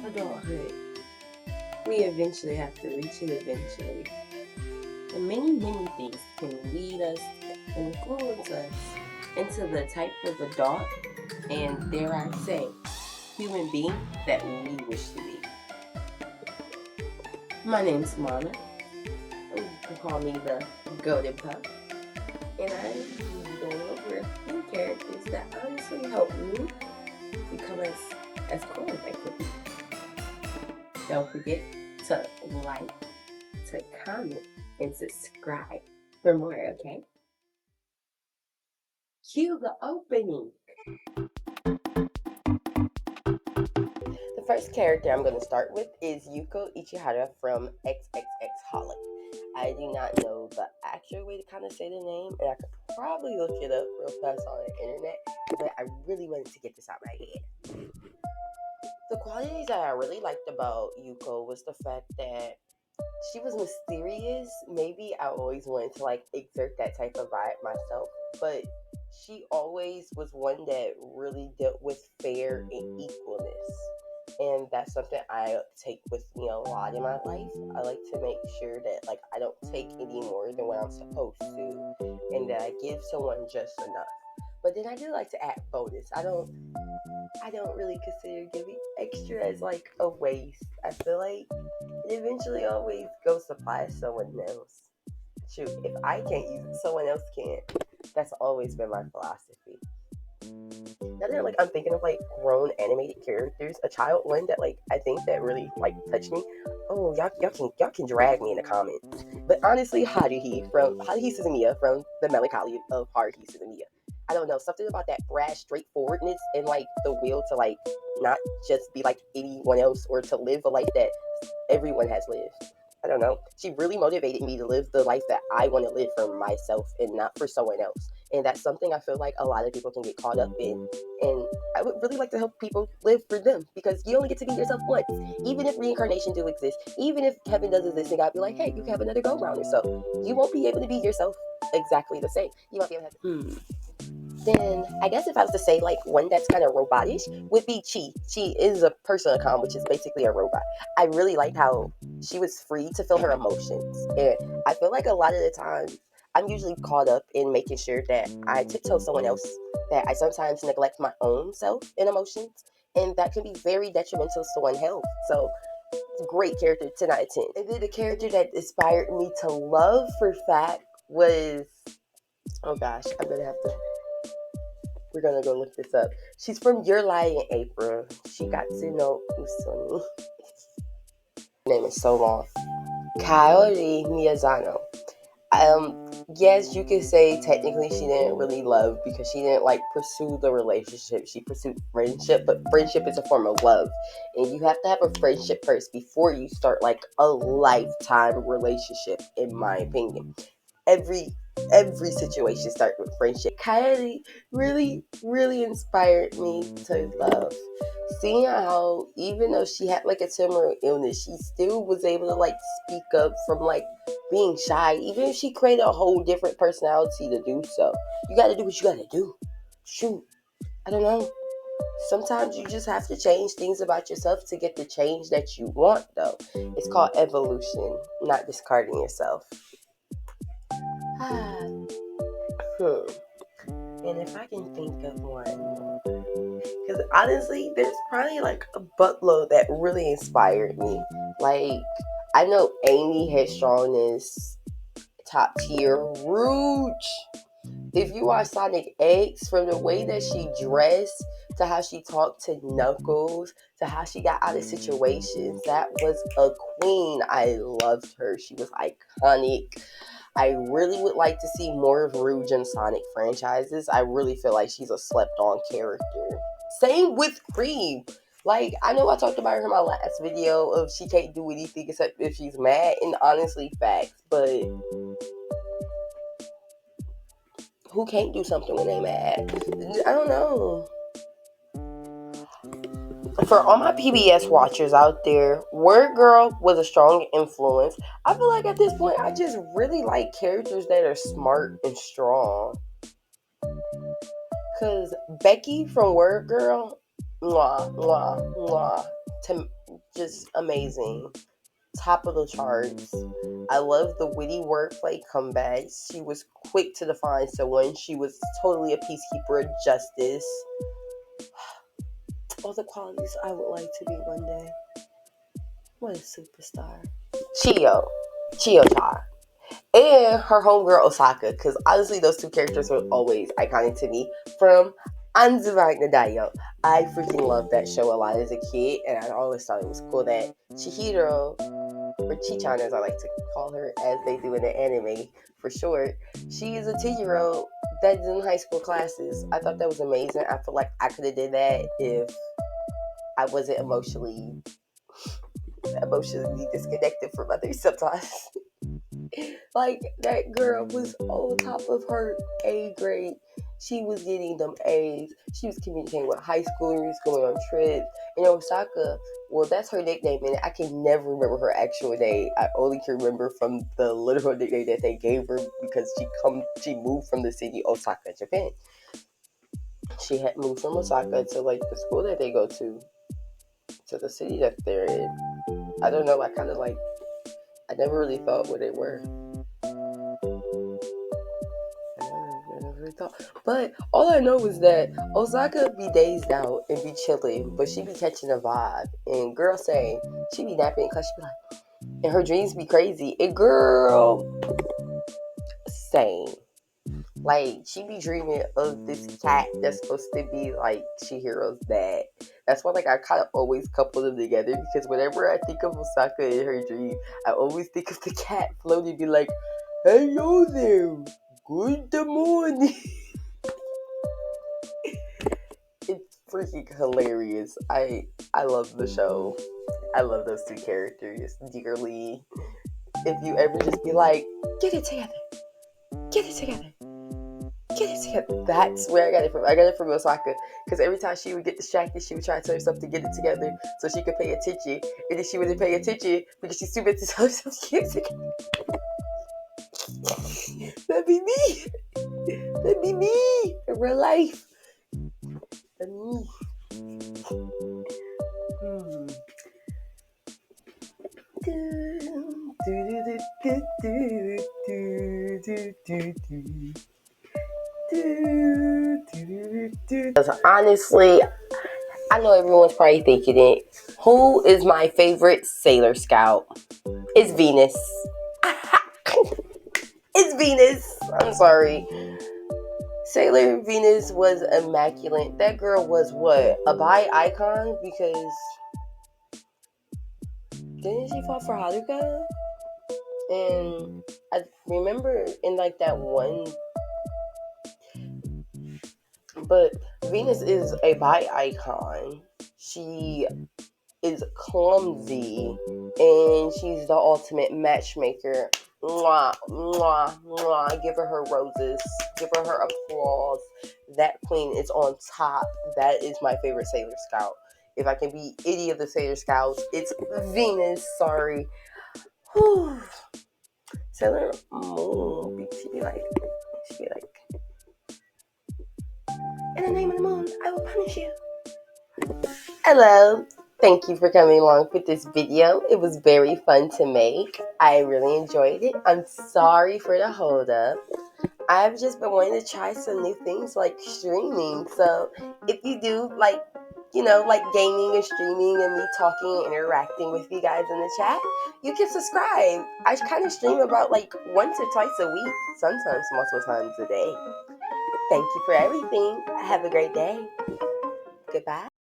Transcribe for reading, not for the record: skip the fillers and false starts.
adulthood. We eventually have to reach it eventually. And many things can lead us, influence us into the type of adult and, dare I say, human being that we wish to be. My name's Mama. You can call me the Golden Pup. And I'm going over a few characters that honestly help me become as cool as I could be. Don't forget to like, to comment, and subscribe for more, okay? Cue the opening. The first character I'm going to start with is Yuko Ichihara from XXX Holic. I do not know the actual way to kind of say the name, and I could probably look it up real fast on the internet, but I really wanted to get this out of my head. The qualities that I really liked about Yuko was the fact that she was mysterious. Maybe I always wanted to exert that type of vibe myself, but she always was one that really dealt with fair and equalness. And that's something I take with me a lot in my life. I like to make sure that I don't take any more than what I'm supposed to, and that I give someone just enough. But then I do like to add bonus. I don't really consider giving extra as a waste. I feel like it eventually always goes to supply someone else. Shoot, if I can't use it, someone else can. That's always been my philosophy. Now that I'm thinking of grown animated characters, a child one that I think that really touched me. Oh, y'all can drag me in the comments. But honestly, Haruhi Suzumiya from the Melancholy of Haruhi Suzumiya. I don't know, something about that brash straightforwardness and the will to not just be like anyone else or to live a life that everyone has lived. I don't know. She really motivated me to live the life that I want to live for myself and not for someone else. And that's something I feel like a lot of people can get caught up in. And I would really like to help people live for them, because you only get to be yourself once. Even if reincarnation do exist, even if heaven does exist and God be like, hey, you can have another go round or so, you won't be able to be yourself exactly the same. You might be able to have Then I guess if I was to say one that's kind of robotish would be Chi. Chi is a Persona, which is basically a robot. I really liked how she was free to feel her emotions, and I feel like a lot of the time I'm usually caught up in making sure that I tiptoe someone else, that I sometimes neglect my own self and emotions, and that can be very detrimental to one's health. So great character, 10 out of 10. And then the character that inspired me to love for fact was, oh gosh, I'm gonna have to, we're gonna go look this up. She's from Your Lie in April. Shigatsu no Usoni. Her name is so long. Kaori Miyazano. Yes, you could say technically she didn't really love, because she didn't pursue the relationship. She pursued friendship, but friendship is a form of love, and you have to have a friendship first before you start a lifetime relationship. In my opinion, every situation starts with friendship. Kylie really inspired me to love. Seeing how even though she had a terminal illness, she still was able to speak up from being shy. Even if she created a whole different personality to do so. You gotta do what you gotta do. Shoot. I don't know. Sometimes you just have to change things about yourself to get the change that you want, though. It's called evolution, not discarding yourself. And if I can think of one more, because honestly, there's probably a buttload that really inspired me. I know Amy Headstrong is top tier. Rouge. If you watch Sonic X, from the way that she dressed to how she talked to Knuckles to how she got out of situations, that was a queen. I loved her. She was iconic. I really would like to see more of Rouge in Sonic franchises. I really feel like she's a slept-on character. Same with Cream. I know I talked about her in my last video of she can't do anything except if she's mad, and honestly, facts. But who can't do something when they mad? I don't know. For all my PBS watchers out there, Word Girl was a strong influence. I feel like at this point, I just really like characters that are smart and strong. Because Becky from Word Girl, mwah, mwah, mwah. just amazing. Top of the charts. I love the witty wordplay comebacks. She was quick to define someone. She was totally a peacekeeper of justice. All the qualities I would like to be one day. What a superstar. Chio-cha. And her homegirl Osaka, because honestly those two characters were always iconic to me. From Anzurai Nadayo. I freaking loved that show a lot as a kid, and I always thought it was cool that Chihiro, or Chichan as I like to call her, as they do in the anime for short, she is a 10-year-old that's in high school classes. I thought that was amazing. I feel like I could have did that if I wasn't emotionally disconnected from others sometimes. Like, that girl was on top of her A grade. She was getting them A's. She was communicating with high schoolers, going on trips. And Osaka, well, that's her nickname, and I can never remember her actual name. I only can remember from the literal nickname that they gave her because she moved from the city Osaka, Japan. She had moved from Osaka to, like, the school that they go to the city that they're in. I don't know, I never really thought what they were. But all I know is that Osaka be dazed out and be chilling, but she be catching a vibe. And girl say she be napping because she be like, and her dreams be crazy. And girl, same. Like, she be dreaming of this cat that's supposed to be like Chihiro's dad. That's why, like, I kind of always couple them together, because whenever I think of Osaka in her dream, I always think of the cat floating, be like, "Hello there, good morning." It's freaking hilarious. I love the show. I love those two characters dearly. If you ever just be like, get it together, get it together, get it together. That's where I got it from. I got it from Osaka. Because every time she would get distracted, she would try to tell herself to get it together so she could pay attention. And then she wouldn't pay attention because she's too busy to tell herself to get it together. That'd be me. That'd be me in real life. That'd be me. Honestly, I know everyone's probably thinking it. Who is my favorite Sailor Scout? It's Venus. It's Venus. I'm sorry. Sailor Venus was immaculate. That girl was what? A bi icon? Because didn't she fall for Haruka? And I remember in like that one, but Venus is a bi icon. She is clumsy and she's the ultimate matchmaker. Mwah, mwah, mwah. Give her roses. Give her applause. That queen is on top. That is my favorite Sailor Scout. If I can be any of the Sailor Scouts, it's Venus. Sorry. Whew. Sailor Moon. She'd be like, in the name of the moon, I will punish you. Hello. Thank you for coming along with this video. It was very fun to make. I really enjoyed it. I'm sorry for the hold up. I've just been wanting to try some new things like streaming. So if you do like gaming and streaming and me talking and interacting with you guys in the chat, you can subscribe. I kind of stream about like once or twice a week, sometimes multiple times a day. Thank you for everything. Have a great day. Goodbye.